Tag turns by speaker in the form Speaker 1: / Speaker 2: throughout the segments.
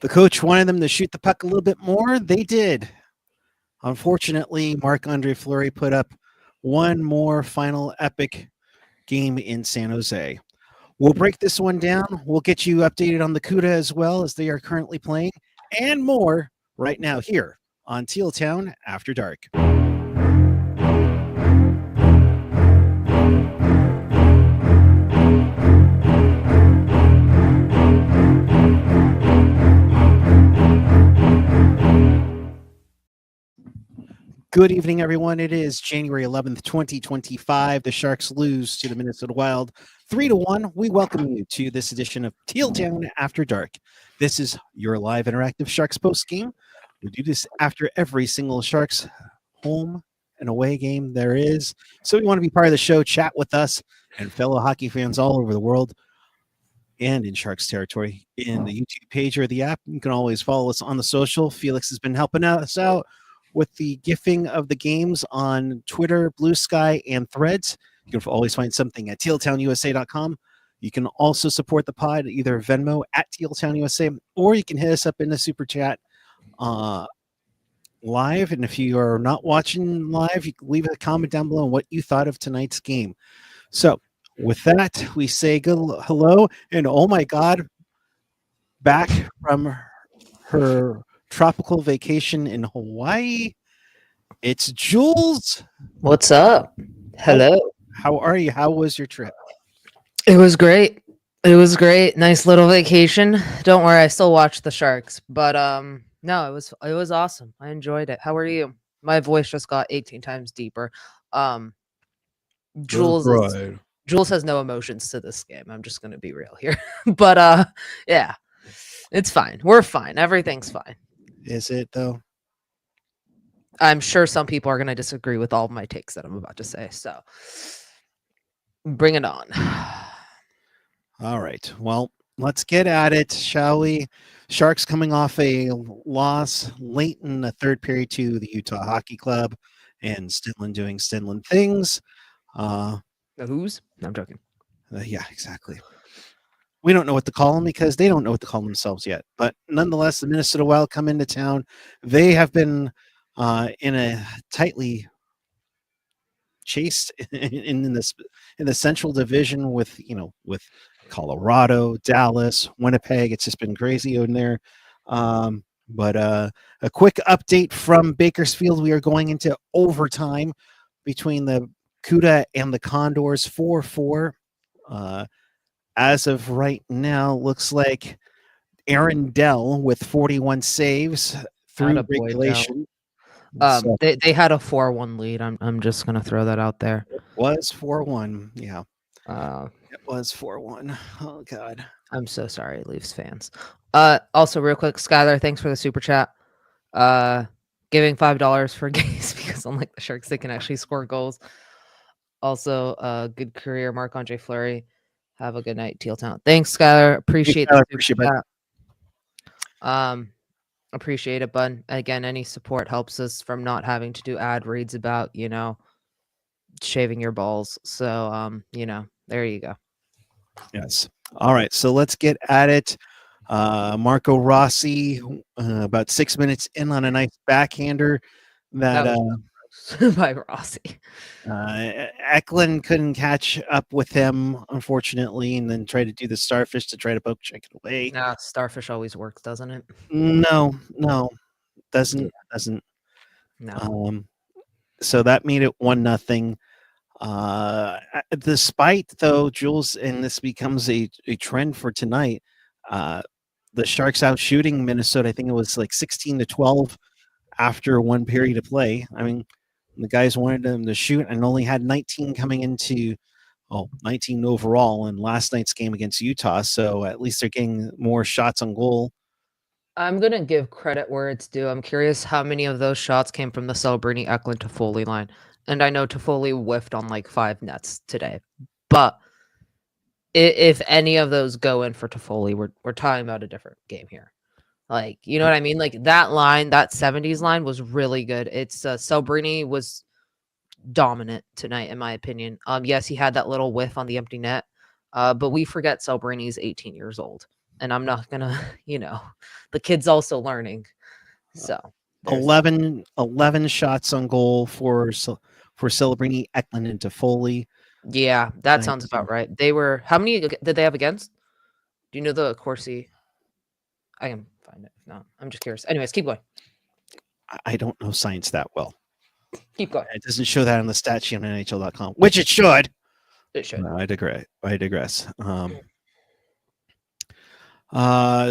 Speaker 1: The coach wanted them to shoot the puck a little bit more. They did. Unfortunately, Marc Andre Fleury put up one more final epic game in San Jose. We'll break this one down. We'll get you updated on the CUDA as well as they are currently playing and more right now here on Teal Town After Dark. Good evening, everyone. It is January 11th, 2025. The Sharks lose to the Minnesota Wild 3-1. We welcome you to this edition of Teal Town After Dark. This is your live interactive Sharks post game. We do this after every single Sharks home and away game there is. So we want to be part of the show, chat with us and fellow hockey fans all over the world and in Sharks territory. In the YouTube page or the app, you can always follow us on the social. Felix has been helping us out with the gifting of the games on Twitter, Blue Sky, and Threads. You can always find something at tealtownusa.com. You can also support the pod either Venmo at tealtownusa, or you can hit us up in the super chat live. And if you are not watching live, you can leave a comment down below on what you thought of tonight's game. So with that, we say good hello, and oh my God, back from her tropical vacation in Hawaii, it's Jules.
Speaker 2: What's up? Hello.
Speaker 1: How are you? How was your trip?
Speaker 2: It was great. Nice little vacation. Don't worry, I still watch the Sharks, but no, it was awesome. I enjoyed it. How are you? My voice just got 18 times deeper. Jules has no emotions to this game. I'm just gonna be real here. But yeah, it's fine. We're fine. Everything's fine.
Speaker 1: Is it though?
Speaker 2: I'm sure some people are going to disagree with all of my takes that I'm about to say. So bring it on.
Speaker 1: All right. Well, let's get at it, shall we? Sharks coming off a loss late in the third period to the Utah Hockey Club, and Stinlin doing Stinlin things.
Speaker 2: The who's? No, I'm joking.
Speaker 1: Yeah, exactly. We don't know what to call them because they don't know what to call themselves yet. But nonetheless, the Minnesota Wild come into town. They have been in a tightly chased in the Central Division with Colorado, Dallas, Winnipeg. It's just been crazy in there. But a quick update from Bakersfield. We are going into overtime between the CUDA and the Condors, 4-4. As of right now, looks like Aaron Dell with 41 saves through regulation.
Speaker 2: They had a 4-1 lead. I'm just gonna throw that out there.
Speaker 1: It was 4-1. Yeah.
Speaker 2: It
Speaker 1: was 4-1. Oh God.
Speaker 2: I'm so sorry, Leafs fans. Also real quick, Skylar, thanks for the super chat. Giving $5 for games because unlike the Sharks, they can actually score goals. Also, good career, Marc Andre Fleury. Have a good night, Teal Town. Thanks, Skylar. Appreciate it. Appreciate it, bud. Again, any support helps us from not having to do ad reads about, shaving your balls. So, there you go.
Speaker 1: Yes. All right. So let's get at it. Marco Rossi, about 6 minutes in on a nice backhander that
Speaker 2: by Rossi.
Speaker 1: Eklund couldn't catch up with him, unfortunately, and then tried to do the starfish to try to poke check it away.
Speaker 2: Nah, starfish always works, doesn't it?
Speaker 1: No, doesn't.
Speaker 2: No.
Speaker 1: So that made it 1-0. Despite though, Jules, and this becomes a trend for tonight, the Sharks out shooting Minnesota. I think it was like 16-12 after one period of play. I mean, the guys wanted them to shoot and only had 19 coming into 19 overall in last night's game against Utah. So at least they're getting more shots on goal.
Speaker 2: I'm going to give credit where it's due. I'm curious how many of those shots came from the Celebrini Eklund Toffoli line. And I know Toffoli whiffed on like 5 nets today. But if any of those go in for Toffoli, we're talking about a different game here. Like, you know what I mean? Like that line, that 70s line was really good. It's Celebrini was dominant tonight, in my opinion. Yes, he had that little whiff on the empty net. But we forget Celbrini's 18 years old. and I'm not gonna, the kid's also learning. So there's that.
Speaker 1: 11 shots on goal for Celebrini, Eklund, and Toffoli.
Speaker 2: Yeah, that sounds
Speaker 1: 19.
Speaker 2: about right. They were how many did they have against? Do you know the Corsi? I can find it. If not, I'm just curious. Anyways, keep going.
Speaker 1: I don't know science that well.
Speaker 2: Keep going.
Speaker 1: It doesn't show that on the stat sheet on NHL.com, which it should.
Speaker 2: It should.
Speaker 1: No, I digress.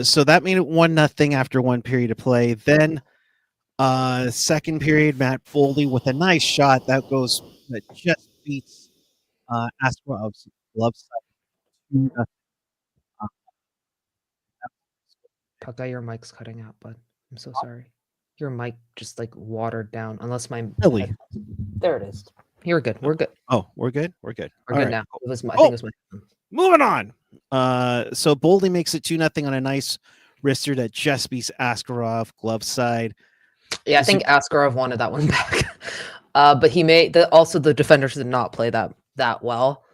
Speaker 1: So that made it 1-0 after one period of play. Then second period, Matt Foley with a nice shot that just beats Askarov's glove side.
Speaker 2: Puckguy, your mic's cutting out, bud. I'm so sorry. Your mic just like watered down. Unless my
Speaker 1: Really?
Speaker 2: There it is. You're good. We're good.
Speaker 1: Oh, we're good. We're good.
Speaker 2: We're
Speaker 1: All
Speaker 2: good
Speaker 1: right.
Speaker 2: now. It was my. I think it was my.
Speaker 1: Moving on. So Boldy makes it 2-0 on a nice wrister that just beats Askarov glove side.
Speaker 2: Yeah, I think Askarov wanted that one back. But he made also the defenders did not play that well.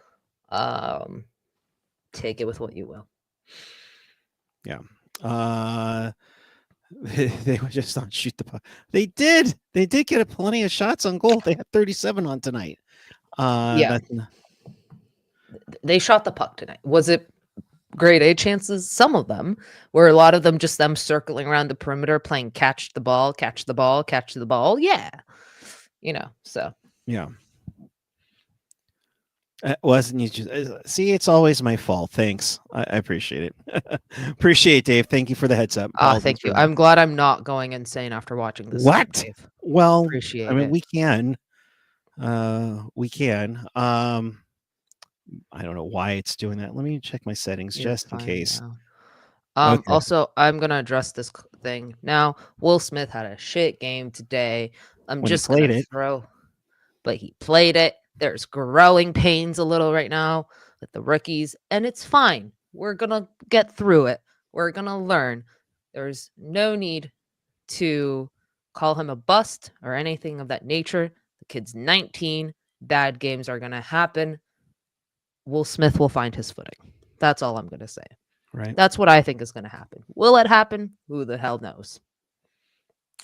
Speaker 2: Take it with what you will.
Speaker 1: Yeah. They would just not shoot the puck. They did get plenty of shots on goal. They had 37 on tonight.
Speaker 2: Yeah. They shot the puck tonight. Was it grade A chances? Some of them, where a lot of them just them circling around the perimeter playing catch the ball. Yeah. So.
Speaker 1: Yeah. Wasn't you just see? It's always my fault. Thanks, I appreciate it. Appreciate it, Dave. Thank you for the heads up.
Speaker 2: Thank you. I'm glad I'm not going insane after watching this.
Speaker 1: What?
Speaker 2: Dave.
Speaker 1: Well,
Speaker 2: appreciate
Speaker 1: I mean,
Speaker 2: it.
Speaker 1: we can. I don't know why it's doing that. Let me check my settings just in case.
Speaker 2: Okay. Also, I'm gonna address this thing now. Will Smith had a shit game today. I'm just gonna throw, but he played it. There's growing pains a little right now with the rookies, and it's fine. We're gonna get through it. We're gonna learn. There's no need to call him a bust or anything of that nature. The kid's 19. Bad games are gonna happen. Will Smith will find his footing. That's all I'm gonna say.
Speaker 1: Right.
Speaker 2: That's what I think is gonna happen. Will it happen? Who the hell knows?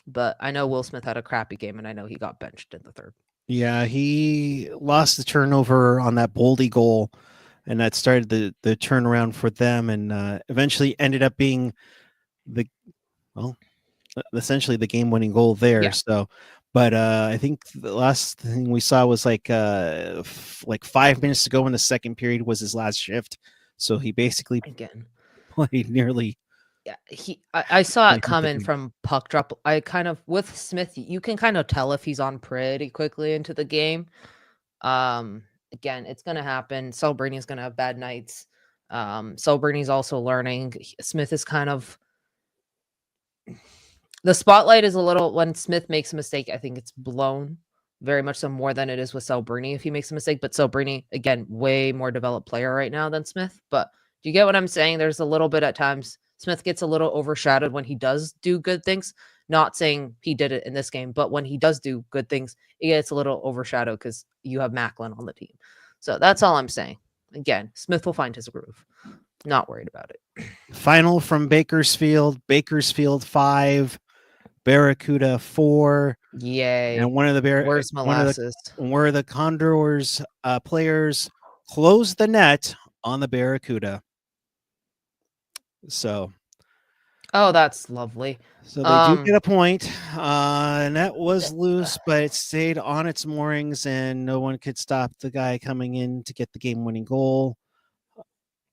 Speaker 2: But I know Will Smith had a crappy game, and I know he got benched in the third.
Speaker 1: Yeah, he lost the turnover on that Boldy goal, and that started the turnaround for them, and eventually ended up being essentially the game-winning goal there. Yeah. So, but I think the last thing we saw was like 5 minutes to go in the second period was his last shift. So he basically played nearly.
Speaker 2: Yeah, I saw it coming from puck drop. I kind of with Smith, you can kind of tell if he's on pretty quickly into the game. Again, it's gonna happen. Celebrini is gonna have bad nights. Celebrini also learning. Smith is kind of the spotlight is a little when Smith makes a mistake. I think it's blown very much so more than it is with Celebrini if he makes a mistake. But Celebrini, again, way more developed player right now than Smith. But do you get what I'm saying? There's a little bit at times. Smith gets a little overshadowed when he does do good things. Not saying he did it in this game, but when he does do good things, it gets a little overshadowed because you have Macklin on the team. So that's all I'm saying. Again, Smith will find his groove. Not worried about it.
Speaker 1: Final from Bakersfield. Bakersfield 5, Barracuda 4.
Speaker 2: Yay!
Speaker 1: And one of the
Speaker 2: where's molasses?
Speaker 1: Where the Condors players closed the net on the Barracuda. So,
Speaker 2: that's lovely.
Speaker 1: So they do get a point. Net was loose, but it stayed on its moorings, and no one could stop the guy coming in to get the game-winning goal.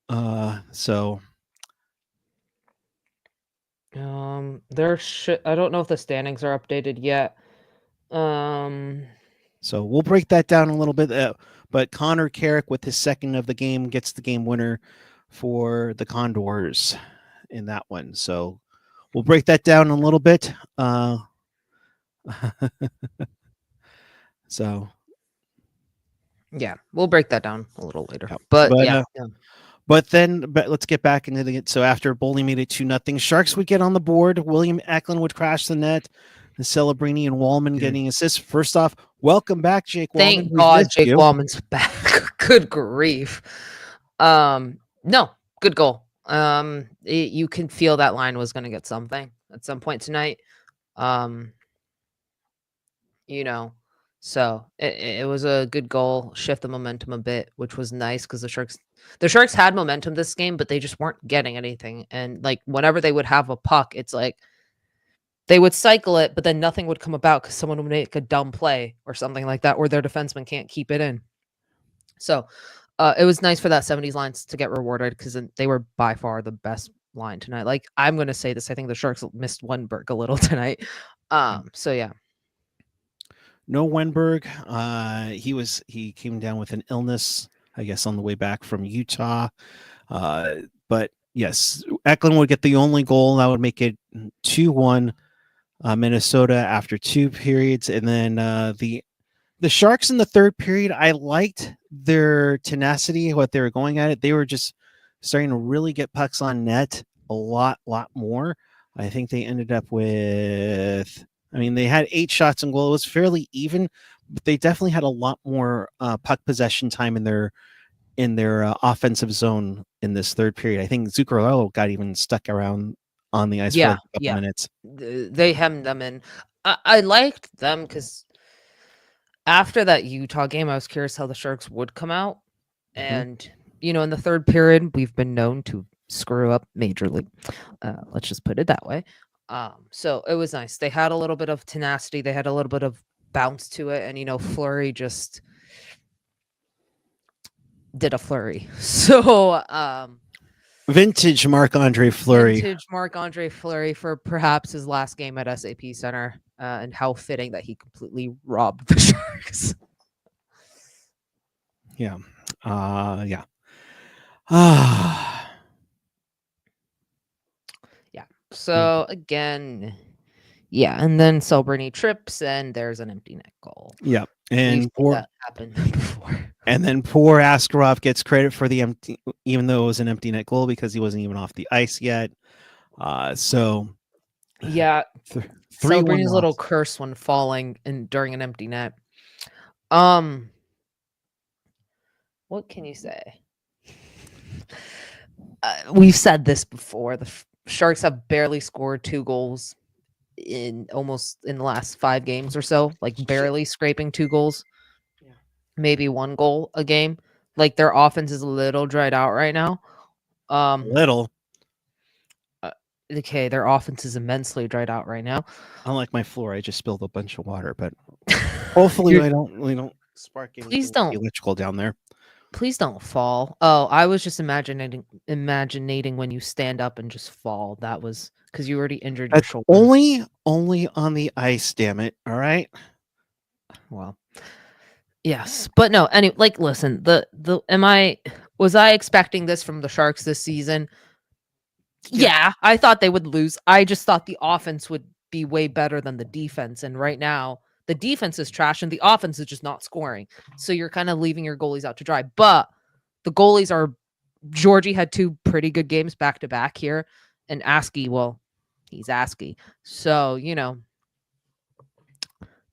Speaker 1: So.
Speaker 2: I don't know if the standings are updated yet.
Speaker 1: So we'll break that down a little bit. But Connor Carrick with his second of the game gets the game winner for the Condors in that one. So we'll break that down a little bit. So
Speaker 2: yeah, we'll break that down a little later.
Speaker 1: Yeah.
Speaker 2: But
Speaker 1: let's get back into the. So after Boldy made it 2-0, Sharks would get on the board. William Eklund would crash the net. The Celebrini and Wallman getting assists. First off, welcome back, Jake Wallman.
Speaker 2: Thank God Jake Wallman's back. Good grief. No, good goal. You can feel that line was going to get something at some point tonight. You know, so it was a good goal, shift the momentum a bit, which was nice because the Sharks had momentum this game, but they just weren't getting anything. And like whenever they would have a puck, it's like they would cycle it, but then nothing would come about because someone would make a dumb play or something like that, or their defenseman can't keep it in. So it was nice for that 70s lines to get rewarded because they were by far the best line tonight. Like I'm going to say this, I think the Sharks missed Wenberg a little tonight. So yeah.
Speaker 1: No Wenberg. He came down with an illness, I guess, on the way back from Utah. But yes, Eklund would get the only goal. That would make it 2-1 Minnesota after 2 periods. And then the Sharks in the third period, I liked their tenacity, what they were going at it. They were just starting to really get pucks on net a lot more. I think they ended up with, they had 8 shots on goal. It was fairly even, but they definitely had a lot more puck possession time in their offensive zone in this third period. I think Zuccarello got even stuck around on the ice for like a couple minutes.
Speaker 2: They hemmed them in. I liked them because after that Utah game, I was curious how the Sharks would come out. And, in the third period, we've been known to screw up majorly. Let's just put it that way. So it was nice. They had a little bit of tenacity. They had a little bit of bounce to it. And, Fleury just did a Fleury. So
Speaker 1: vintage Marc Andre Fleury.
Speaker 2: Vintage Marc Andre Fleury for perhaps his last game at SAP Center. And how fitting that he completely robbed the Sharks.
Speaker 1: Yeah. Yeah.
Speaker 2: So again, and then Celebrini trips and there's an empty net goal.
Speaker 1: Yeah. And
Speaker 2: that happened before.
Speaker 1: And then poor Askarov gets credit for the empty, even though it was an empty net goal because he wasn't even off the ice yet. So
Speaker 2: yeah, Celebrini's little curse when falling during an empty net. What can you say? We've said this before. The Sharks have barely scored 2 goals in the last 5 games or so, like barely scraping 2 goals. Yeah. Maybe 1 goal a game. Like their offense is a little dried out right now.
Speaker 1: Little.
Speaker 2: Okay, their offense is immensely dried out right now.
Speaker 1: Unlike my floor, I just spilled a bunch of water, but hopefully we don't spark anything electrical down there.
Speaker 2: Please don't fall. Oh, I was just imagining when you stand up and just fall. That was because you already injured your shoulder.
Speaker 1: Only on the ice, damn it. All right.
Speaker 2: Well, yes, but no. Listen. Was I expecting this from the Sharks this season? Yeah, I thought they would lose. I just thought the offense would be way better than the defense, and right now the defense is trash and the offense is just not scoring. So you're kind of leaving your goalies out to dry. But the goalies are Georgie had 2 pretty good games back to back here. And Askey, well, he's Askey. So,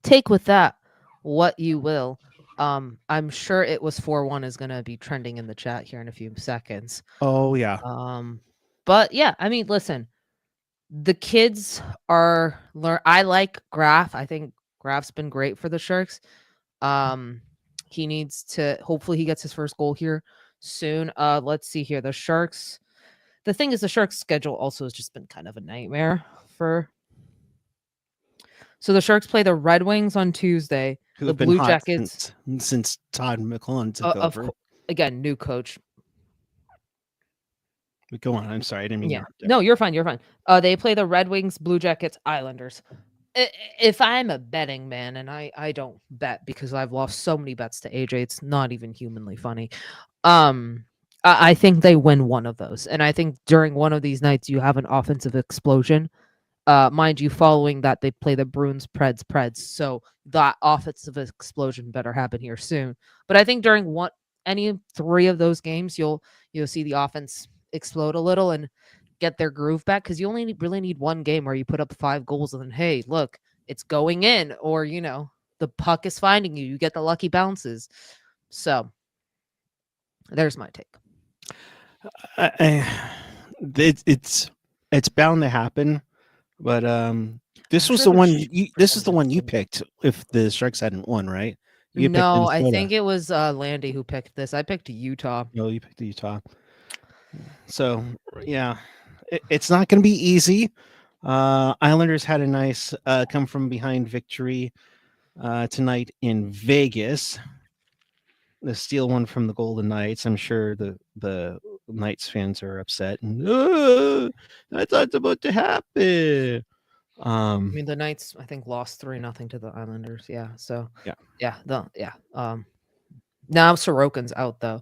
Speaker 2: take with that what you will. I'm sure it was 4-1 is gonna be trending in the chat here in a few seconds.
Speaker 1: Oh yeah.
Speaker 2: But yeah, listen, the kids are I like Graf. I think Graf's been great for the Sharks. He needs to, hopefully he gets his first goal here soon. Let's see here. The Sharks schedule also has just been kind of a nightmare so the Sharks play the Red Wings on Tuesday. The Blue Jackets
Speaker 1: since Todd McClellan took over.
Speaker 2: Again, new coach.
Speaker 1: Go on. I'm sorry. I didn't mean.
Speaker 2: Yeah. No, you're fine. You're fine. They play the Red Wings, Blue Jackets, Islanders. If I'm a betting man, and I don't bet because I've lost so many bets to AJ, it's not even humanly funny. I think they win one of those. And I think during one of these nights, you have an offensive explosion. Mind you, following that, they play the Bruins, Preds. So that offensive explosion better happen here soon. But I think during any 3 of those games, you'll see the offense explode a little and get their groove back, because you only really need 1 game where you put up 5 goals and then, hey, look, it's going in, or the puck is finding you get the lucky bounces. So there's my take.
Speaker 1: it's bound to happen, but this
Speaker 2: I'm
Speaker 1: was
Speaker 2: sure
Speaker 1: the
Speaker 2: the
Speaker 1: one
Speaker 2: sh-
Speaker 1: this is the one you
Speaker 2: percentage-
Speaker 1: picked if the Sharks hadn't won, right? You picked
Speaker 2: No, I
Speaker 1: Minnesota.
Speaker 2: think it was Landy who picked this. I picked Utah.
Speaker 1: No, you picked Utah. So yeah, it's not going to be easy. Islanders had a nice come from behind victory tonight in Vegas. The steal one from the Golden Knights. I'm sure the Knights fans are upset and I thought it's about to happen.
Speaker 2: I mean, the Knights, I think, lost 3-0 to the Islanders. Yeah. So
Speaker 1: Yeah.
Speaker 2: Now Sorokin's out though.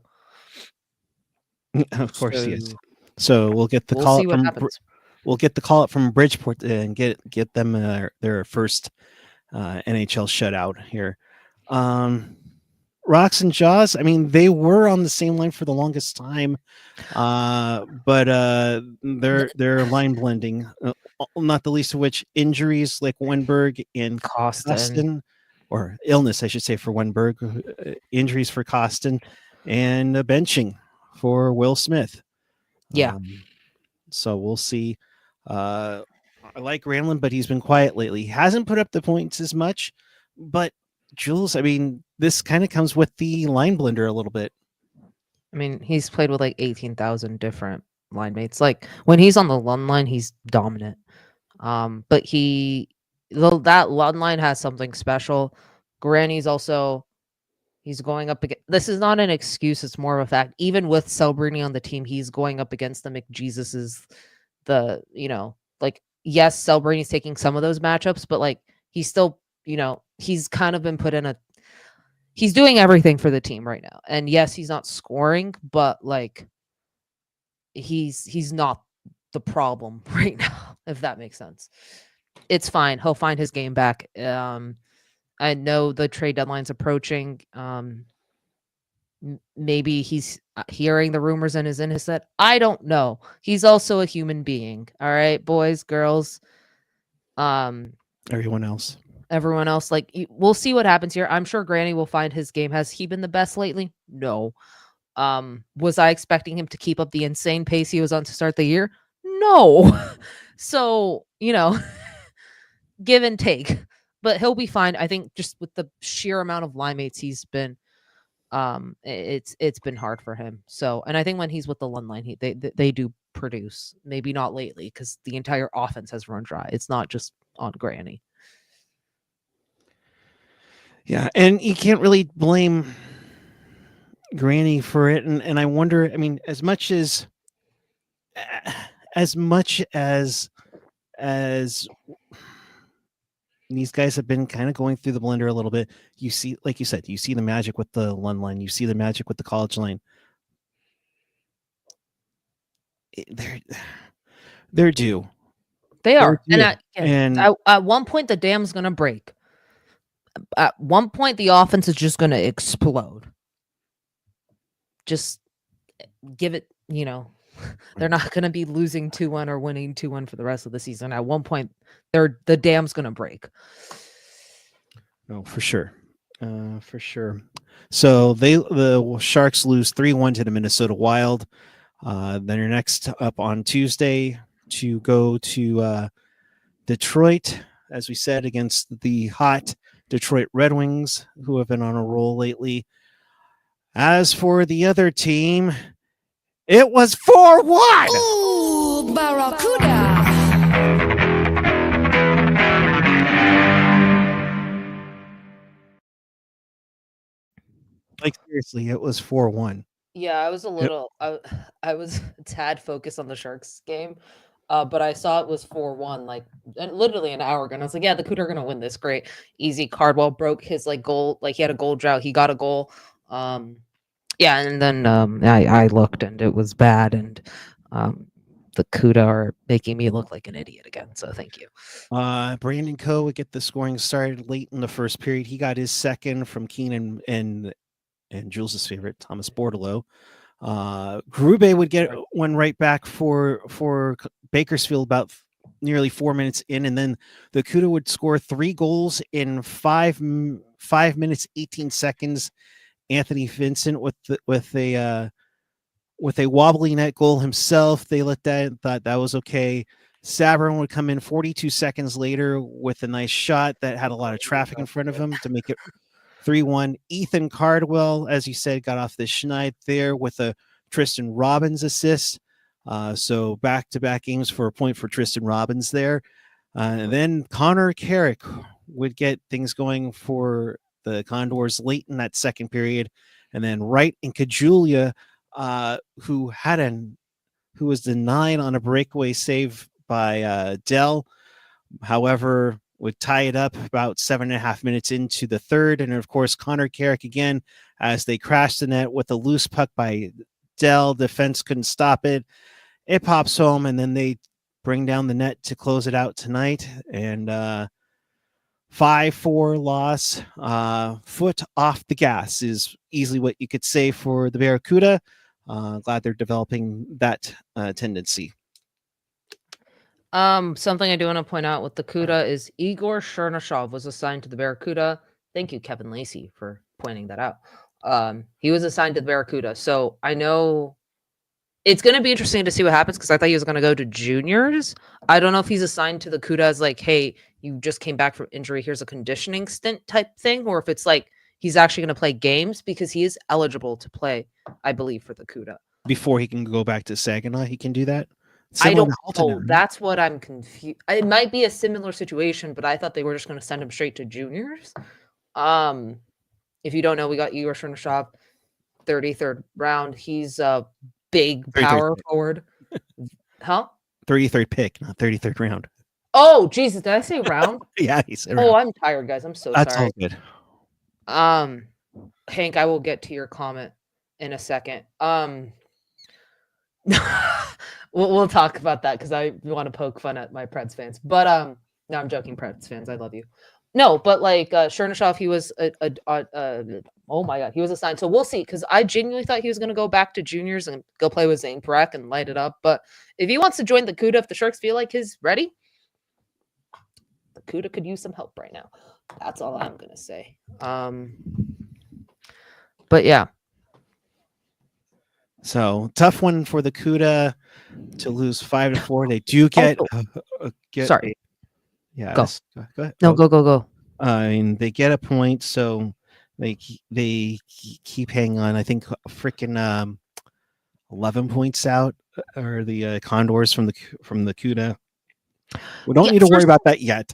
Speaker 1: Of course, yes.
Speaker 2: So
Speaker 1: So we'll get the
Speaker 2: we'll
Speaker 1: call
Speaker 2: see
Speaker 1: up
Speaker 2: what
Speaker 1: from
Speaker 2: happens.
Speaker 1: we'll get the call up from Bridgeport and get them their first NHL shutout here. Rocks and Jaws, I mean, they were on the same line for the longest time, but they're line blending, not the least of which injuries like Wenberg and Costin, or illness, I should say, for Wenberg, injuries for Costin, and benching for Will Smith.
Speaker 2: Yeah.
Speaker 1: So we'll see. I like Ramlin, but he's been quiet lately. He hasn't put up the points as much, but Jules, I mean, this kind of comes with the line blender a little bit.
Speaker 2: I mean, he's played with like 18,000 different line mates. Like when he's on the Lund line, he's dominant. But that Lund line has something special. Granny's also, he's going up against, this is not an excuse, it's more of a fact. Even with Celebrini on the team, he's going up against the McJesuses, like, yes, Celebrini taking some of those matchups, but like he's still, he's kind of been put in he's doing everything for the team right now. And yes, he's not scoring, but like he's not the problem right now, if that makes sense. It's fine. He'll find his game back. I know the trade deadline's approaching. Maybe he's hearing the rumors and is in his head. I don't know. He's also a human being. All right, boys, girls.
Speaker 1: Everyone else.
Speaker 2: Like, we'll see what happens here. I'm sure Granny will find his game. Has he been the best lately? No. Was I expecting him to keep up the insane pace he was on to start the year? No. So, give and take. But he'll be fine. I think just with the sheer amount of line mates he's been, it's been hard for him. So, and I think when he's with the Lund line, they do produce. Maybe not lately because the entire offense has run dry. It's not just on Granny.
Speaker 1: Yeah, and you can't really blame Granny for it. And I wonder, I mean, as much as these guys have been kind of going through the blender a little bit, you see, like you said, you see the magic with the Lund line, you see the magic with the college line. They're due.
Speaker 2: They are.
Speaker 1: Due.
Speaker 2: And at one point, the dam's going to break. At one point, the offense is just going to explode. Just give it, they're not going to be losing 2-1 or winning 2-1 for the rest of the season. At one point, the dam's going to break.
Speaker 1: No, for sure. For sure. So the Sharks lose 3-1 to the Minnesota Wild. Then you're next up on Tuesday to go to Detroit, as we said, against the hot Detroit Red Wings, who have been on a roll lately. As for the other team, it was 4-1.
Speaker 3: Ooh, Barracuda.
Speaker 1: Like, seriously, it was 4-1.
Speaker 2: Yeah, I was a little, I was a tad focused on the Sharks game, but I saw it was 4-1, like literally an hour ago. And I was like, yeah, the Cougar are gonna win this. Great, easy. Cardwell broke his goal, like he had a goal drought. He got a goal. Yeah, and then I looked and it was bad, and the Cuda are making me look like an idiot again. So thank you.
Speaker 1: Brandon Coe would get the scoring started late in the first period. He got his second from Keenan and Jules' favorite, Thomas Bordelot. Grube would get one right back for Bakersfield about nearly 4 minutes in, and then the Cuda would score 3 goals in 5 minutes 18 seconds. Anthony Vincent with a with a wobbly net goal himself. They thought that was okay. Sabrin would come in 42 seconds later with a nice shot that had a lot of traffic in front of him to make it 3-1. Ethan Cardwell, as you said, got off the schneid there with a Tristan Robbins assist. So back-to-back games for a point for Tristan Robbins there. And then Connor Carrick would get things going for the Condors late in that second period. And then Wright and Kajulia, who was denied on a breakaway save by Dell, however, would tie it up about 7.5 minutes into the third. And of course, Connor Carrick again, as they crashed the net with a loose puck by Dell. Defense couldn't stop it. It pops home, and then they bring down the net to close it out tonight. And 5-4 loss. Foot off the gas is easily what you could say for the Barracuda. Glad they're developing that tendency.
Speaker 2: Something I do want to point out with the Cuda is Igor Chernyshov was assigned to the Barracuda. Thank you, Kevin Lacey, for pointing that out. He was assigned to the Barracuda. So I know it's going to be interesting to see what happens, because I thought he was going to go to juniors. I don't know if he's assigned to the Cuda as like, hey, you just came back from injury, here's a conditioning stint type thing, or if it's like he's actually going to play games, because he is eligible to play, I believe, for the Cuda.
Speaker 1: Before he can go back to Saginaw, he can do that?
Speaker 2: I don't know. That's what I'm confused. It might be a similar situation, but I thought they were just going to send him straight to juniors. If you don't know, we got Igor Chernyshov, 33rd round. He's a big power forward. Huh?
Speaker 1: 33rd pick, not 33rd round.
Speaker 2: Oh, Jesus. Did I say round?
Speaker 1: Yeah, he said
Speaker 2: round.
Speaker 1: round.
Speaker 2: I'm tired, guys. I'm so
Speaker 1: That's
Speaker 2: sorry.
Speaker 1: That's all good.
Speaker 2: Hank, I will get to your comment in a second. We'll talk about that, because I want to poke fun at my Preds fans. But no, I'm joking, Preds fans. I love you. No, but like Chernyshov, he was oh my God, he was assigned. So we'll see, because I genuinely thought he was going to go back to juniors and go play with Zane Parekh and light it up. But if he wants to join the Cuda, if the Sharks feel like he's ready, the Cuda could use some help right now. That's all I'm going to say. But yeah.
Speaker 1: So tough one for the Cuda to lose 5-4. They do get,
Speaker 2: sorry.
Speaker 1: Yeah.
Speaker 2: Go
Speaker 1: ahead.
Speaker 2: No, go.
Speaker 1: I mean, they get a point, so they keep hanging on. I think freaking 11 points out are the Condors from the Cuda. We don't need to worry about that yet.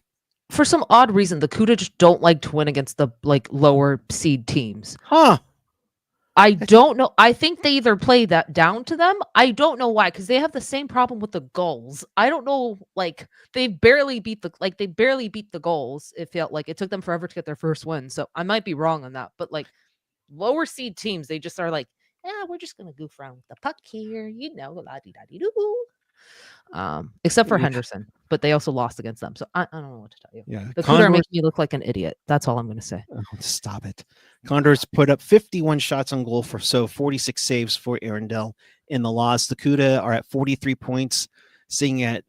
Speaker 2: For some odd reason, the Cuda just don't like to win against the like lower seed teams.
Speaker 1: Huh.
Speaker 2: I don't know. I think they either play that down to them. I don't know why, because they have the same problem with the goals. I don't know. Like they barely beat the goals. It felt like it took them forever to get their first win. So I might be wrong on that. But like lower seed teams, they just are like, yeah, we're just gonna goof around with the puck here, la di da di doo. Except for Henderson, but they also lost against them. So I don't know what to tell you.
Speaker 1: Yeah,
Speaker 2: the Condors make me look like an idiot. That's all I'm going to say.
Speaker 1: Oh, stop it. Condors put up 51 shots on goal for 46 saves for Arundel in the loss. The Cuda are at 43 points, sitting at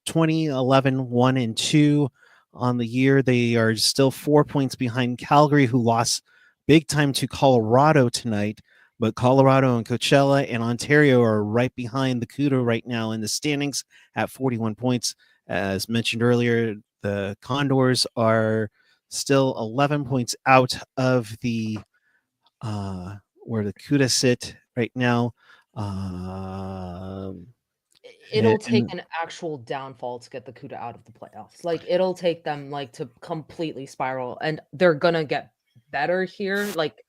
Speaker 1: 20, 11, 1, and 2 on the year. They are still 4 points behind Calgary, who lost big time to Colorado tonight. But Colorado and Coachella and Ontario are right behind the Cuda right now in the standings at 41 points. As mentioned earlier, the Condors are still 11 points out of the where the Cuda sit right now.
Speaker 2: It'll take an actual downfall to get the Cuda out of the playoffs. Like it'll take them like to completely spiral, and they're gonna get better here. Like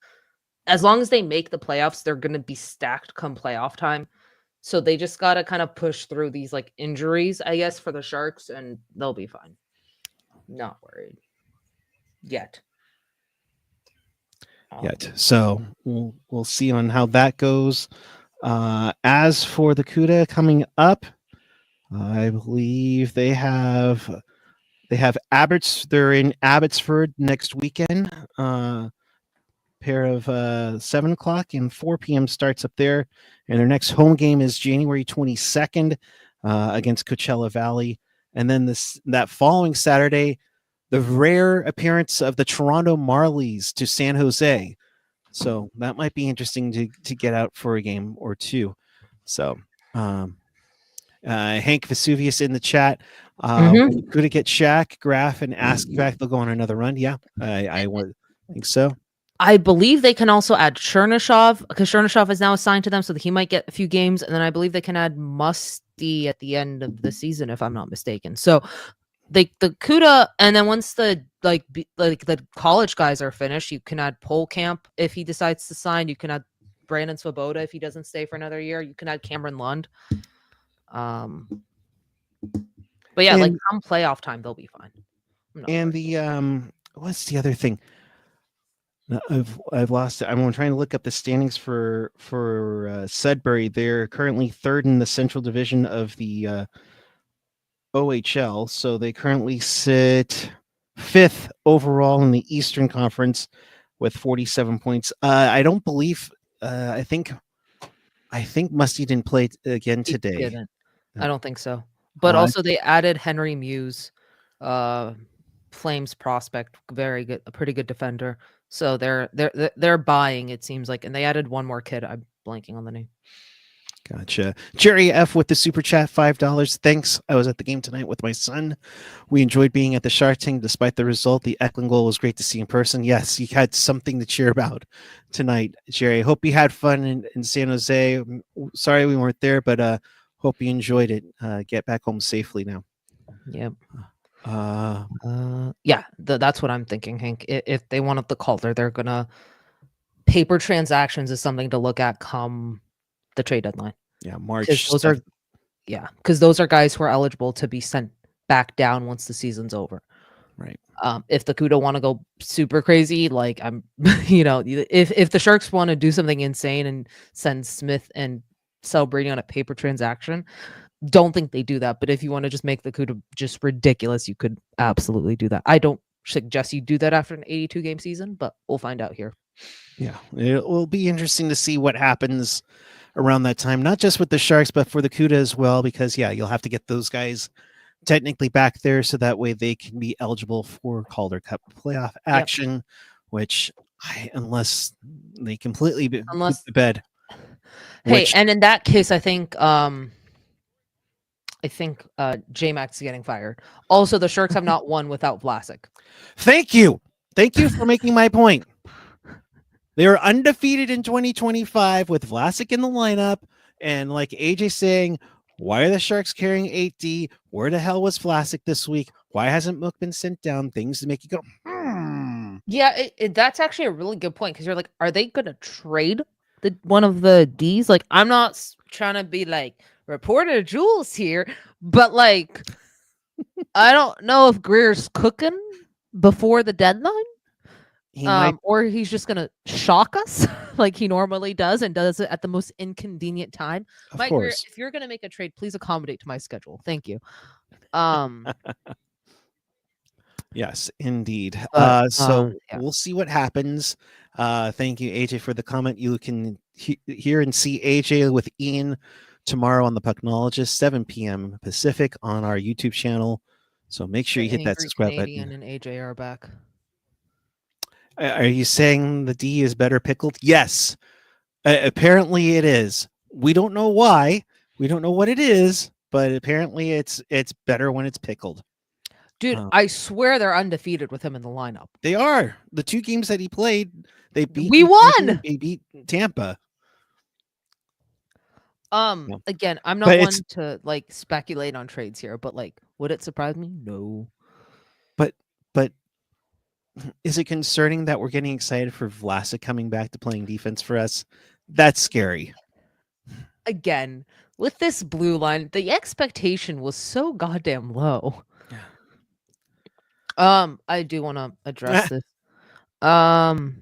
Speaker 2: as long as they make the playoffs, they're gonna be stacked come playoff time. So they just gotta kind of push through these like injuries, I guess, for the Sharks, and they'll be fine. Not worried yet.
Speaker 1: So we'll see on how that goes. As for the Cuda coming up, I believe they have Abbots. They're in Abbotsford next weekend. Pair of 7 o'clock and 4 p.m. starts up there, and their next home game is January 22nd against Coachella Valley, and then that following Saturday, the rare appearance of the Toronto Marlies to San Jose. So that might be interesting to get out for a game or two. So, Hank Vesuvius in the chat.
Speaker 2: Mhm.
Speaker 1: When Kuda get Shaq, Graf, and Askback, they'll go on another run. Yeah, I would think so.
Speaker 2: I believe they can also add Chernyshov because Chernyshov is now assigned to them, so that he might get a few games. And then I believe they can add Musty at the end of the season, if I'm not mistaken. So the Kuda, and then once the like the college guys are finished, you can add Polkamp if he decides to sign. You can add Brandon Swoboda if he doesn't stay for another year. You can add Cameron Lund. But yeah, like
Speaker 1: And-
Speaker 2: come playoff time, they'll be fine.
Speaker 1: And the what's the other thing? No, I've lost it. I'm trying to look up the standings for Sudbury. They're currently third in the Central Division of the OHL, so they currently sit fifth overall in the Eastern Conference with 47 points. I don't believe. I think Musty didn't play again
Speaker 2: He
Speaker 1: today.
Speaker 2: didn't. I don't think so. But also they added Henry Muse, Flames prospect, very good, a pretty good defender. So they're buying, it seems like, and they added one more kid. I'm blanking on the name.
Speaker 1: Gotcha. Jerry F with the super chat, $5. Thanks. I was at the game tonight with my son. We enjoyed being at the Shark Tank despite the result. The Eklund goal was great to see in person. Yes, you had something to cheer about tonight, Jerry. Hope you had fun in San Jose. Sorry we weren't there, but hope you enjoyed it. Get back home safely now.
Speaker 2: Yep. Yeah, that's what I'm thinking, Hank. If they wanted the Calder, they're gonna paper transactions is something to look at come the trade deadline.
Speaker 1: Yeah, March.
Speaker 2: Because those are guys who are eligible to be sent back down once the season's over.
Speaker 1: Right.
Speaker 2: If the Cuda want to go super crazy, like I'm, if the Sharks want to do something insane and send Smith and Celebrini on a paper transaction, don't think they do that. But if you want to just make the Cuda just ridiculous, you could absolutely do that. I don't suggest you do that after an 82 game season, but we'll find out here.
Speaker 1: Yeah, it will be interesting to see what happens around that time, not just with the Sharks, but for the Cuda as well, because you'll have to get those guys technically back there so that way they can be eligible for Calder Cup playoff action, which unless they completely poop the bed.
Speaker 2: Hey, and in that case, I think J-Max is getting fired. Also, the Sharks have not won without Vlasic.
Speaker 1: Thank you for making my point. They were undefeated in 2025 with Vlasic in the lineup, and like AJ saying, why are the Sharks carrying 8D? Where the hell was Vlasic this week? Why hasn't Mook been sent down? Things to make you go,
Speaker 2: Yeah, that's actually a really good point, because you're like, are they going to trade one of the Ds? Like, I'm not trying to be like reporter Jules here, but like, I don't know if Greer's cooking before the deadline. Or he's just gonna shock us like he normally does, and does it at the most inconvenient time.
Speaker 1: Of course.
Speaker 2: Greer, if you're gonna make a trade, please accommodate to my schedule. Thank you.
Speaker 1: Yes, indeed.
Speaker 2: But,
Speaker 1: we'll see what happens. Thank you, AJ, for the comment. You can hear and see AJ with Ian tomorrow on the Pucknologist, 7 p.m. Pacific on our YouTube channel. So make sure you hit that subscribe
Speaker 2: Canadian
Speaker 1: button.
Speaker 2: and AJ are back.
Speaker 1: Are you saying the D is better pickled? Yes. Apparently it is. We don't know why. We don't know what it is, but apparently it's better when it's pickled.
Speaker 2: Dude, I swear they're undefeated with him in the lineup.
Speaker 1: They are. The 2 games that he played, they beat.
Speaker 2: We won.
Speaker 1: They beat Tampa.
Speaker 2: Again, I'm not one to like speculate on trades here, but like, would it surprise me? No.
Speaker 1: But is it concerning that we're getting excited for Vlasic coming back to playing defense for us? That's scary.
Speaker 2: Again, with this blue line, the expectation was so goddamn low. I do want to address this. I'll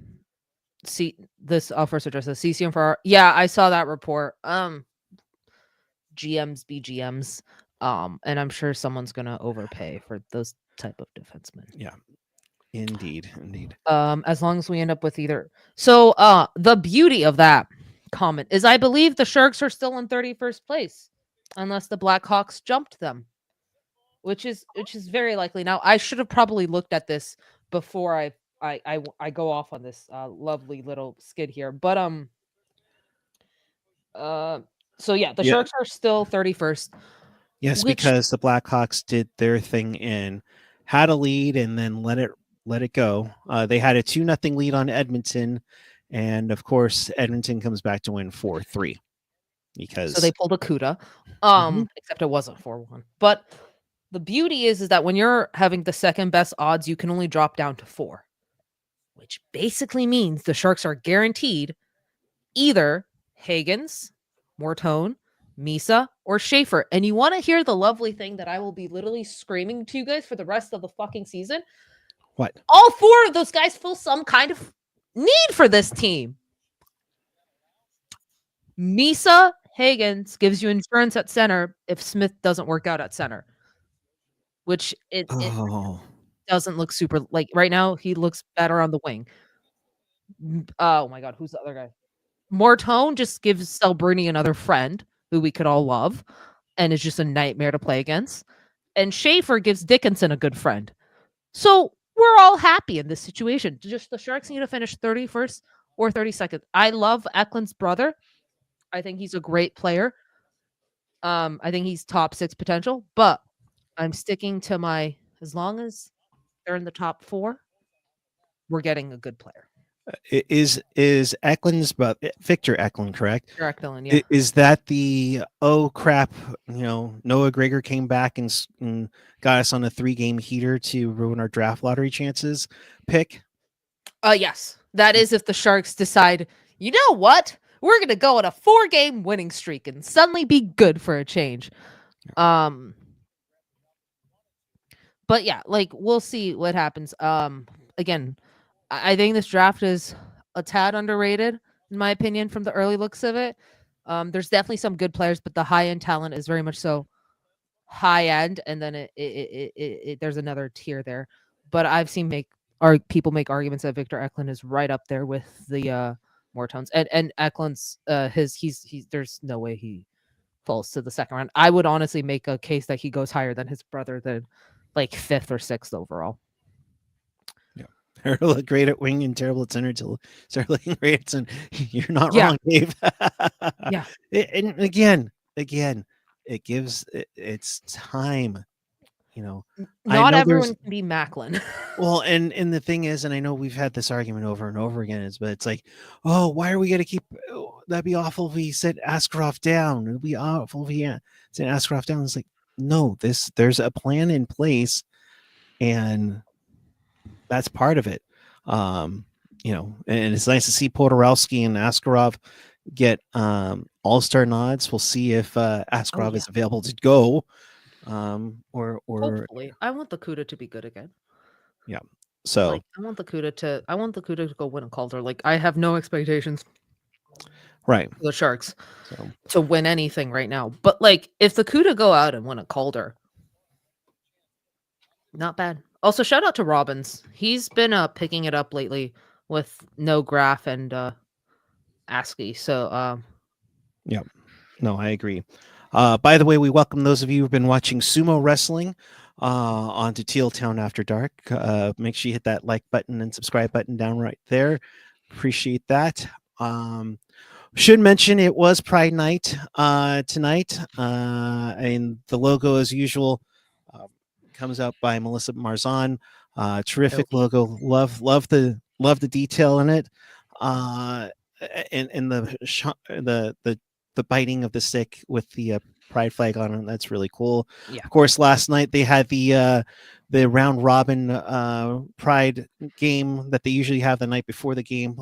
Speaker 2: first address this. CCM for I saw that report. GMs be GMs. And I'm sure someone's gonna overpay for those type of defensemen.
Speaker 1: Yeah. Indeed.
Speaker 2: As long as we end up with either. So the beauty of that comment is I believe the Sharks are still in 31st place unless the Blackhawks jumped them. Which is very likely. Now I should have probably looked at this before I go off on this lovely little skid here. But So yeah, the
Speaker 1: Yeah.
Speaker 2: Sharks are still 31st.
Speaker 1: Yes,
Speaker 2: Which-
Speaker 1: because the Blackhawks did their thing and had a lead and then let it go. They had a 2-0 lead on Edmonton, and of course Edmonton comes back to win 4-3 because
Speaker 2: So they pulled a CUDA,
Speaker 1: Mhm.
Speaker 2: except it wasn't 4-1. But the beauty is that when you're having the second best odds, you can only drop down to 4, which basically means the Sharks are guaranteed either Hagens, Mortone, Misa, or Schaefer. And you want to hear the lovely thing that I will be literally screaming to you guys for the rest of the fucking season?
Speaker 1: what?
Speaker 2: All 4 of those guys fill some kind of need for this team. Misa Hagens gives you insurance at center if Smith doesn't work out at center, which it
Speaker 1: Oh,
Speaker 2: doesn't look super like right now. He looks better on the wing. Oh my god, who's the other guy? Mortone just gives Celbrini another friend who we could all love, and is just a nightmare to play against. And Schaefer gives Dickinson a good friend. So we're all happy in this situation. Just the Sharks need to finish 31st or 32nd. I love Eklund's brother. I think he's a great player. I think he's top 6 potential, but I'm sticking to my as long as they're in the top 4, we're getting a good player.
Speaker 1: is Eklund's but Victor Eklund correct?
Speaker 2: Correct, Dylan, yeah.
Speaker 1: Is that the oh crap? Noah Gregor came back and got us on a 3-game heater to ruin our draft lottery chances. Pick.
Speaker 2: Yes. That is if the Sharks decide, you know what? We're going to go on a 4-game winning streak and suddenly be good for a change. But yeah, like we'll see what happens. Again, I think this draft is a tad underrated in my opinion from the early looks of it. There's definitely some good players, but the high end talent is very much so high end, and then there's another tier there. But I've seen people make arguments that Victor Eklund is right up there with the Mortones, and Eklund's he's there's no way he falls to the second round. I would honestly make a case that he goes higher than his brother, than like 5th or 6th overall.
Speaker 1: Look great at wing and terrible at center till start looking great at center. You're not
Speaker 2: Yeah.
Speaker 1: wrong, Dave.
Speaker 2: Yeah.
Speaker 1: And again, it gives it's time.
Speaker 2: Not everyone can be Macklin.
Speaker 1: Well, and the thing is, and I know we've had this argument over and over again, but it's like, oh, why are we going to keep? Oh, that'd be awful if we set Askarov down. It'd be awful if we set Askarov down. It's like, no, there's a plan in place, and that's part of it. And it's nice to see Podorowski and Askarov get all-star nods. We'll see if Askarov is available to go. Or
Speaker 2: hopefully. I want the CUDA to be good again.
Speaker 1: Yeah. So
Speaker 2: like, I want the CUDA to go win a Calder. Like I have no expectations.
Speaker 1: Right.
Speaker 2: For the Sharks to win anything right now. But like if the CUDA go out and win a Calder, not bad. Also, shout out to Robbins. He's been picking it up lately with no Graf and ASCII. So
Speaker 1: yeah. No, I agree. By the way, we welcome those of you who've been watching sumo wrestling onto Teal Town After Dark. Make sure you hit that like button and subscribe button down right there. Appreciate that. Should mention it was Pride Night tonight, and the logo, as usual, comes out by Melissa Marzan. Terrific logo. Love the detail in it. And the biting of the stick with the pride flag on it. That's really cool.
Speaker 2: Yeah.
Speaker 1: Of course, last night they had the round robin pride game that they usually have the night before the game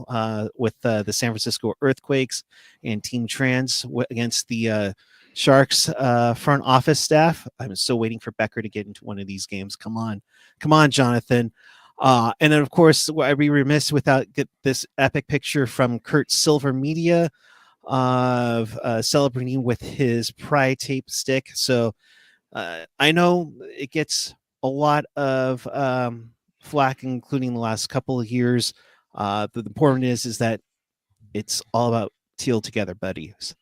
Speaker 1: with the San Francisco Earthquakes and Team Trans against the Sharks front office staff. I'm still waiting for Becker to get into one of these games. Come on, Jonathan. And then, of course, I'd be remiss without get this epic picture from Kurt Silver Media of celebrating with his pride tape stick. So I know it gets a lot of flack, including the last couple of years. The important is that it's all about Teal together, buddies.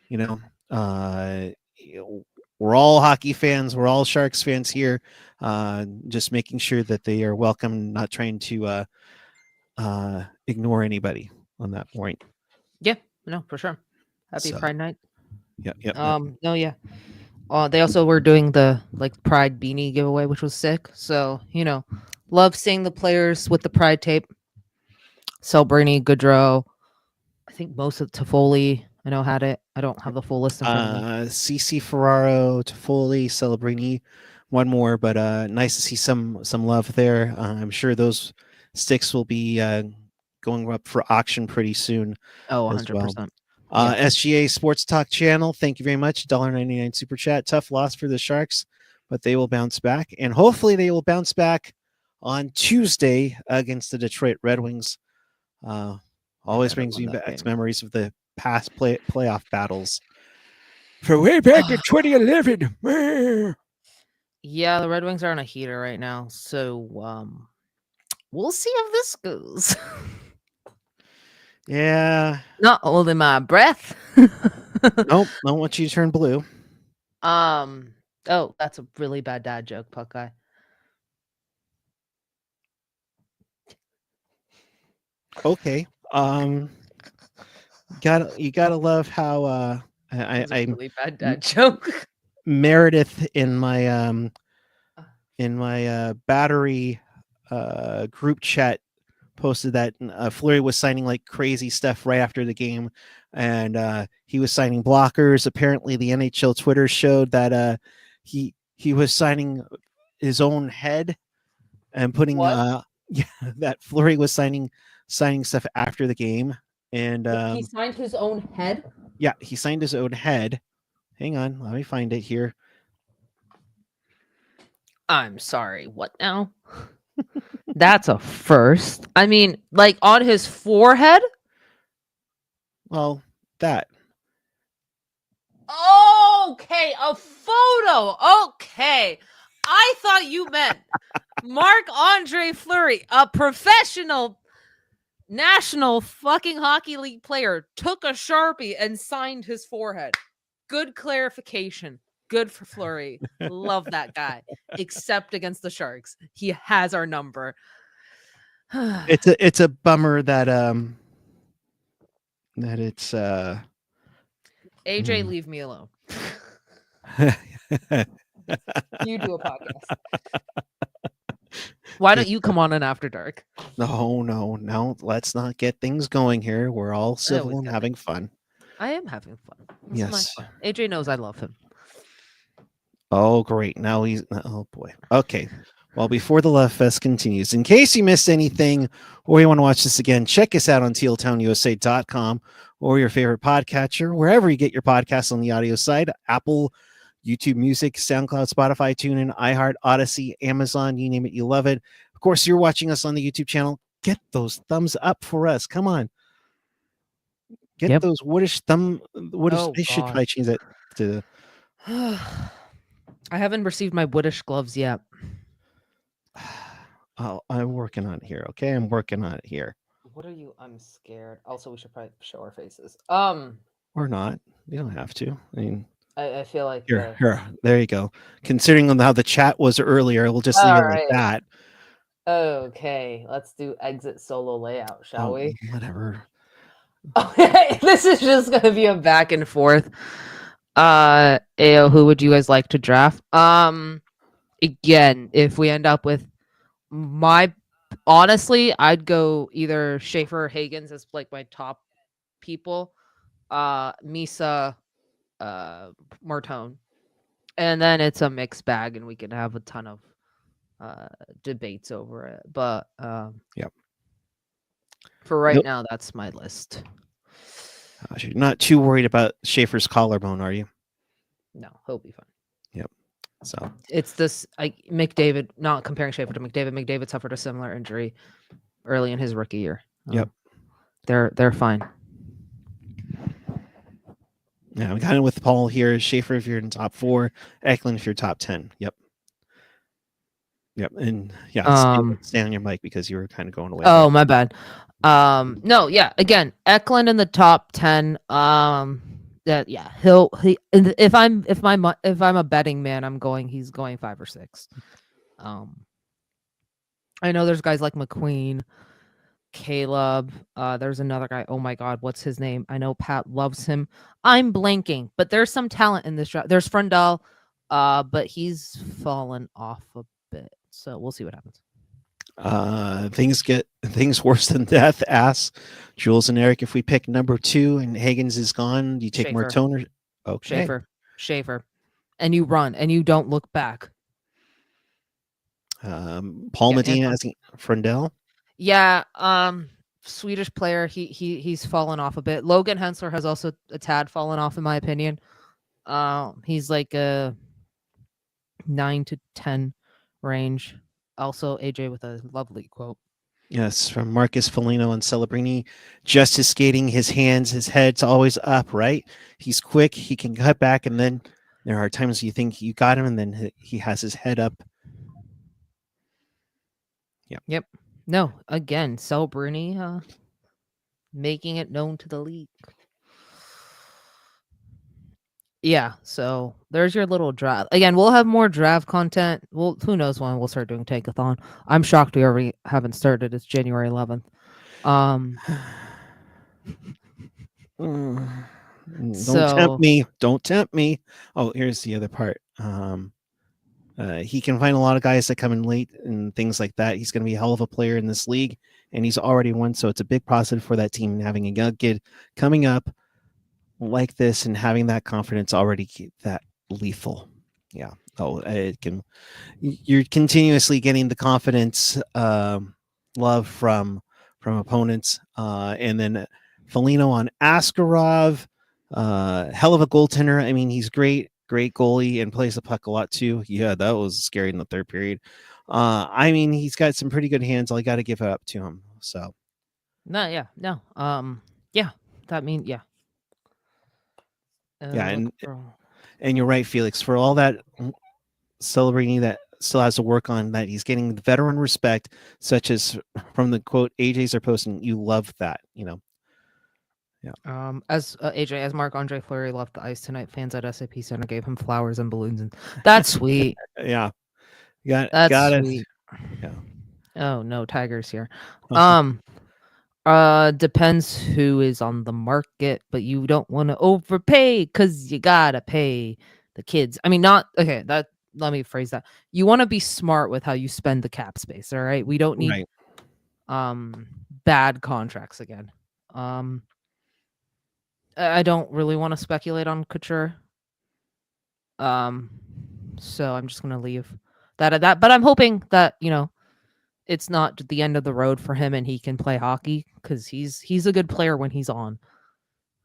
Speaker 1: We're all hockey fans. We're all Sharks fans here. Just making sure that they are welcome, not trying to ignore anybody on that point.
Speaker 2: Yeah, no, for sure. Happy Pride Night.
Speaker 1: Yep.
Speaker 2: No, yeah. They also were doing the like Pride beanie giveaway, which was sick. So love seeing the players with the Pride tape. Celebrini, Goodrow. I think most of Toffoli, I know, had it. I don't have the full list in front of me.
Speaker 1: CC Ferraro, Toffoli, Celebrini, one more, but nice to see some love there. I'm sure those sticks will be going up for auction pretty soon.
Speaker 2: Oh,
Speaker 1: as well.
Speaker 2: 100%. Yeah.
Speaker 1: SGA Sports Talk channel, thank you very much. $1.99 super chat. Tough loss for the Sharks, but they will bounce back, and hopefully they will bounce back on Tuesday against the Detroit Red Wings. Always brings me back memories of the past playoff battles from way back in 2011.
Speaker 2: Yeah, the Red Wings are on a heater right now, so we'll see if this goes.
Speaker 1: Yeah.
Speaker 2: Not holding my breath.
Speaker 1: Nope, don't want you to turn blue.
Speaker 2: Oh, that's a really bad dad joke, Puckguy.
Speaker 1: Okay. You gotta love how I
Speaker 2: really bad dad joke.
Speaker 1: Meredith in my battery group chat posted that Fleury was signing like crazy stuff right after the game, and he was signing blockers. Apparently, the NHL Twitter showed that he was signing his own head and putting that Fleury was signing stuff after the game, and
Speaker 2: he signed his own head.
Speaker 1: Yeah, he signed his own head. Hang on, let me find it here.
Speaker 2: I'm sorry, what now? That's a first. I mean, like on his forehead?
Speaker 1: Well, that.
Speaker 2: Okay, a photo. Okay. I thought you meant Marc Andre Fleury, a professional National fucking Hockey League player, took a Sharpie and signed his forehead. Good clarification. Good for Fleury. Love that guy. Except against the Sharks. He has our number.
Speaker 1: It's a bummer that it's
Speaker 2: AJ, leave me alone. You do a podcast. Why don't you come on in After Dark?
Speaker 1: No. Let's not get things going here. We're all civil and having fun.
Speaker 2: I am having fun.
Speaker 1: Yes.
Speaker 2: AJ knows I love him.
Speaker 1: Oh, great. Now oh boy. Okay. Well, before the Love Fest continues, in case you missed anything or you want to watch this again, check us out on tealtownusa.com or your favorite podcatcher, wherever you get your podcasts on the audio side, Apple, YouTube Music, SoundCloud, Spotify, TuneIn, iHeart, Odyssey, Amazon, you name it, you love it. Of course, you're watching us on the YouTube channel. Get those thumbs up for us. Come on. Get those woodish they should probably change that to...
Speaker 2: I haven't received my woodish gloves yet.
Speaker 1: I'm working on it here. Okay, I'm working on it here.
Speaker 2: What are you? I'm scared. Also, we should probably show our faces.
Speaker 1: Or not. You don't have to. I mean,
Speaker 2: I feel like
Speaker 1: here. There you go. Considering how the chat was earlier, we'll just leave it like that.
Speaker 2: Okay, let's do exit solo layout, shall we?
Speaker 1: Whatever.
Speaker 2: Okay, this is just gonna be a back and forth. Who would you guys like to draft? Again, if we end up with honestly, I'd go either Schaefer or Higgins as like my top people. Misa, Martone, and then it's a mixed bag, and we can have a ton of debates over it. But
Speaker 1: yep.
Speaker 2: For right now, that's my list.
Speaker 1: You're not too worried about Schaefer's collarbone, are you?
Speaker 2: No, he'll be fine.
Speaker 1: Yep. So
Speaker 2: it's this McDavid, not comparing Schaefer to McDavid. McDavid suffered a similar injury early in his rookie year.
Speaker 1: Yep.
Speaker 2: They're fine.
Speaker 1: Yeah, I'm kind of with Paul here. Schaefer if you're in top 4, Eklund if you're top 10. Yep. And stay on your mic because you were kind of going away.
Speaker 2: Oh, my bad. No, yeah. Again, Eklund in the top 10. If I'm a betting man, he's going 5 or 6. I know there's guys like McQueen Caleb. There's another guy. Oh my God, what's his name? I know Pat loves him. I'm blanking, but there's some talent in this draft. There's Frendel, but he's fallen off a bit. So we'll see what happens.
Speaker 1: Things worse than death. Ask Jules and Eric if we pick number 2 and Higgins is gone. Do you take
Speaker 2: Schaefer.
Speaker 1: Martone or okay?
Speaker 2: Schaefer, and you run and you don't look back.
Speaker 1: Paul Medina as Frendel.
Speaker 2: Yeah, Swedish player. He's fallen off a bit. Logan Hensler has also a tad fallen off, in my opinion. He's like a 9 to 10 range. Also, AJ with a lovely quote.
Speaker 1: Yes, from Marcus Foligno and Celebrini. Just his skating, his hands, his head's always up, right? He's quick. He can cut back, and then there are times you think you got him, and then he has his head up.
Speaker 2: Yep. No, again, Celebrini making it known to the league. Yeah, so there's your little draft. Again, we'll have more draft content. Well, who knows when we'll start doing Tankathon. I'm shocked we already haven't started. It's January 11th.
Speaker 1: Don't tempt me. Don't tempt me. Oh, here's the other part. He can find a lot of guys that come in late and things like that. He's going to be a hell of a player in this league, and he's already won. So it's a big positive for that team having a young kid coming up like this and having that confidence already that lethal. Yeah. Oh, it can. You're continuously getting the confidence, love from opponents, and then Foligno on Askarov, hell of a goaltender. I mean, he's great goalie and plays the puck a lot too. Yeah, that was scary in the third period. I mean, he's got some pretty good hands. I got to give it up to him. So,
Speaker 2: yeah. That means yeah.
Speaker 1: And you're right, Felix. For all that Celebrini that still has to work on that, he's getting veteran respect, such as from the quote AJ's are posting. You love that, you know.
Speaker 2: Yeah. As AJ, as Marc Andre Fleury left the ice tonight, fans at SAP Center gave him flowers and balloons, and that's sweet.
Speaker 1: Yeah,
Speaker 2: that's
Speaker 1: got
Speaker 2: sweet.
Speaker 1: Yeah.
Speaker 2: Oh no, Tigers here. Depends who is on the market, but you don't want to overpay because you gotta pay the kids. I mean, not okay. Let me phrase that. You want to be smart with how you spend the cap space. All right, we don't need bad contracts again. I don't really want to speculate on Couture. So I'm just gonna leave that at that. But I'm hoping that it's not the end of the road for him and he can play hockey because he's a good player when he's on.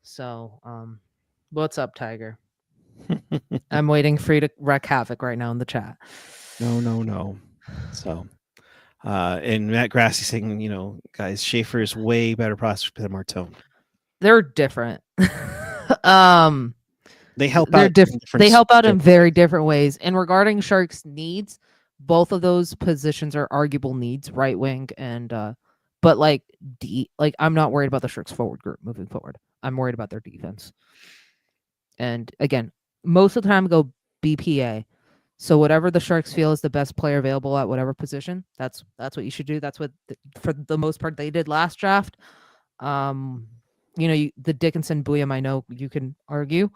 Speaker 2: So what's up, Tiger? I'm waiting for you to wreak havoc right now in the chat.
Speaker 1: No. So and Matt Grassi saying, guys, Schaefer is way better prospect than Martone.
Speaker 2: They're different.
Speaker 1: They help
Speaker 2: out. They help out in very
Speaker 1: ways.
Speaker 2: Different ways. And regarding Sharks' needs, both of those positions are arguable needs, right wing and but I'm not worried about the Sharks forward group moving forward. I'm worried about their defense. And again, most of the time go BPA. So whatever the Sharks feel is the best player available at whatever position, that's what you should do. That's what for the most part they did last draft. The Dickinson Buyam, I know you can argue.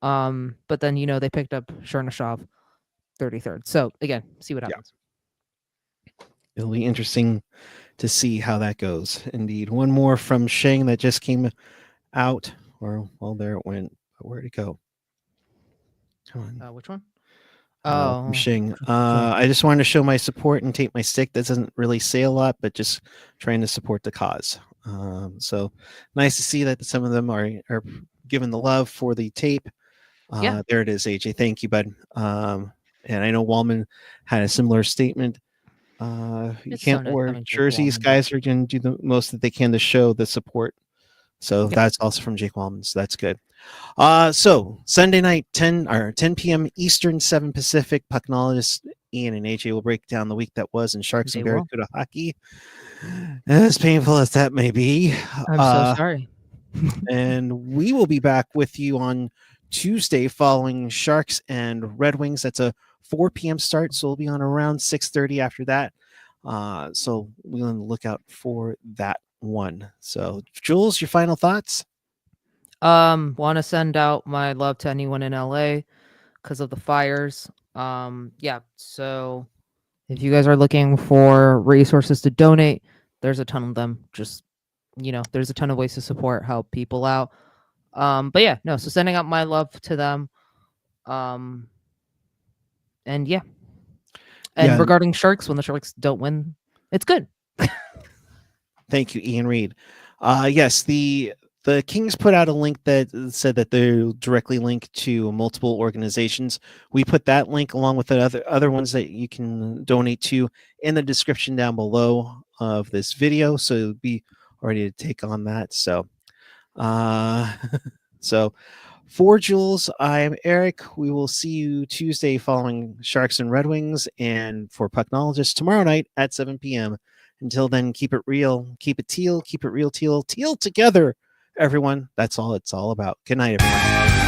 Speaker 2: But then they picked up Chernyshov 33rd. So again, see what happens.
Speaker 1: Yeah. It'll be interesting to see how that goes. Indeed. One more from Sheng that just came out. There it went. Where'd it go? Come on.
Speaker 2: Which one?
Speaker 1: From Sheng. I just wanted to show my support and tape my stick. That doesn't really say a lot, but just trying to support the cause. So nice to see that some of them are giving the love for the tape. There it is, AJ. Thank you, bud. And I know Wallman had a similar statement. You can't wear jerseys. Guys are going to do the most that they can to show the support. So that's also from Jake Wallman. So that's good. So Sunday night, 10 p.m. Eastern, 7 Pacific. Pucknologist Ian and AJ will break down the week that was in Sharks and Barracuda hockey. As painful as that may be.
Speaker 2: I'm so sorry.
Speaker 1: And we will be back with you on Tuesday following Sharks and Red Wings. That's a 4 p.m. start, so we'll be on around 6:30 after that. So we're going to look out for that 1. So, Jules, your final thoughts?
Speaker 2: Want to send out my love to anyone in LA because of the fires. Yeah. So if you guys are looking for resources to donate, there's a ton of them. Just, there's a ton of ways to support, help people out. But yeah, no. So sending out my love to them. And yeah. And
Speaker 1: Yeah.
Speaker 2: regarding Sharks, when the Sharks don't win, it's good.
Speaker 1: Thank you, Ian Reed. Yes, the Kings put out a link that said that they'll directly link to multiple organizations. We put that link along with the other ones that you can donate to in the description down below of this video. So be ready to take on that. So, so for Jules, I'm Eric. We will see you Tuesday following Sharks and Red Wings, and for Pucknologists tomorrow night at 7 p.m. Until then, keep it real, keep it teal, keep it real, teal together, everyone. That's all it's all about. Good night, everyone.